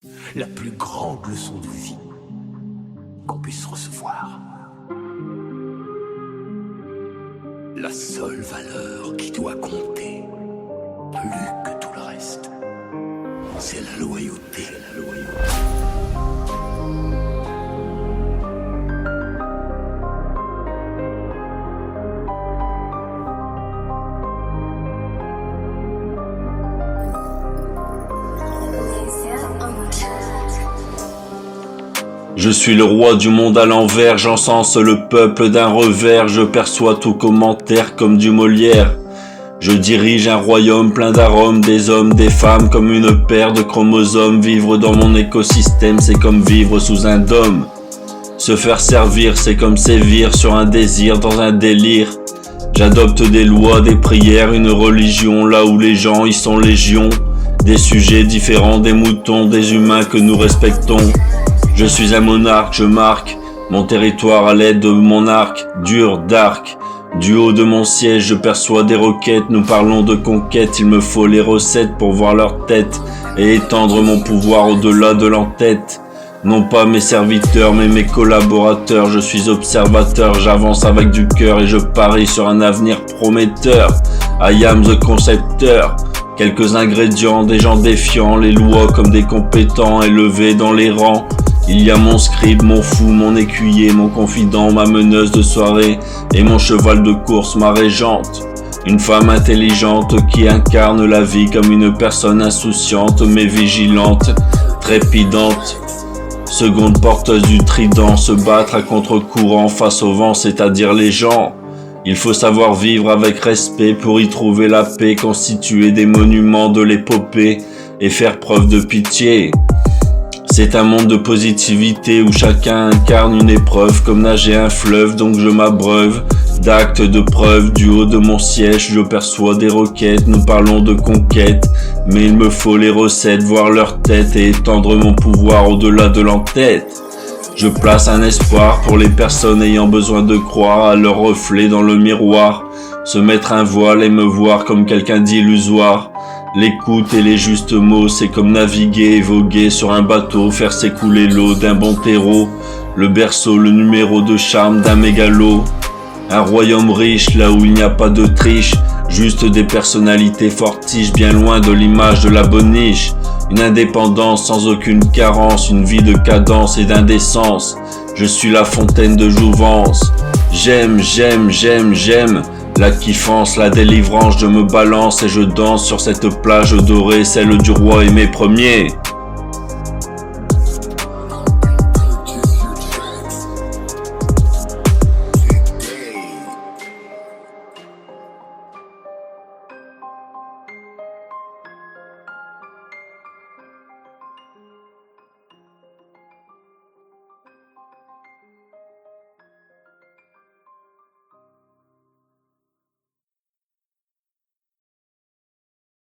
La plus grande leçon de vie qu'on puisse recevoir. La seule valeur qui doit compter, plus que tout le reste, c'est la loyauté. Je suis le roi du monde à l'envers, j'encense le peuple d'un revers, je perçois tout commentaire comme du Molière. Je dirige un royaume plein d'arômes, des hommes, des femmes, comme une paire de chromosomes. Vivre dans mon écosystème, c'est comme vivre sous un dôme. Se faire servir, c'est comme sévir sur un désir, dans un délire. J'adopte des lois, des prières, une religion, là où les gens y sont légion. Des sujets différents, des moutons, des humains que nous respectons. Je suis un monarque, je marque mon territoire à l'aide de mon arc, dur d'arc. Du haut de mon siège, je perçois des requêtes, nous parlons de conquête, il me faut les recettes pour voir leur tête et étendre mon pouvoir au-delà de l'entête. Non pas mes serviteurs, mais mes collaborateurs, je suis observateur, j'avance avec du cœur et je parie sur un avenir prometteur. I am the concepteur. Quelques ingrédients, des gens défiants, les lois comme des compétents élevés dans les rangs. Il y a mon scribe, mon fou, mon écuyer, mon confident, ma meneuse de soirée et mon cheval de course, ma régente. Une femme intelligente qui incarne la vie comme une personne insouciante mais vigilante, trépidante. Seconde porteuse du trident, se battre à contre-courant face au vent, c'est-à-dire les gens. Il faut savoir vivre avec respect pour y trouver la paix, constituer des monuments de l'épopée et faire preuve de pitié. C'est un monde de positivité où chacun incarne une épreuve comme nager un fleuve, donc je m'abreuve d'actes de preuve. Du haut de mon siège, je perçois des requêtes, nous parlons de conquête, mais il me faut les recettes, voir leur tête et étendre mon pouvoir au-delà de l'entête. Je place un espoir pour les personnes ayant besoin de croire à leur reflet dans le miroir, se mettre un voile et me voir comme quelqu'un d'illusoire. L'écoute et les justes mots, c'est comme naviguer et voguer sur un bateau, faire s'écouler l'eau d'un bon terreau, le berceau, le numéro de charme d'un mégalo. Un royaume riche, là où il n'y a pas de triche, juste des personnalités fortiches, bien loin de l'image de la boniche. Une indépendance sans aucune carence, une vie de cadence et d'indécence. Je suis la fontaine de jouvence. J'aime, j'aime, j'aime, j'aime. La kiffance, la délivrance, je me balance et je danse sur cette plage dorée, celle du roi et mes premiers.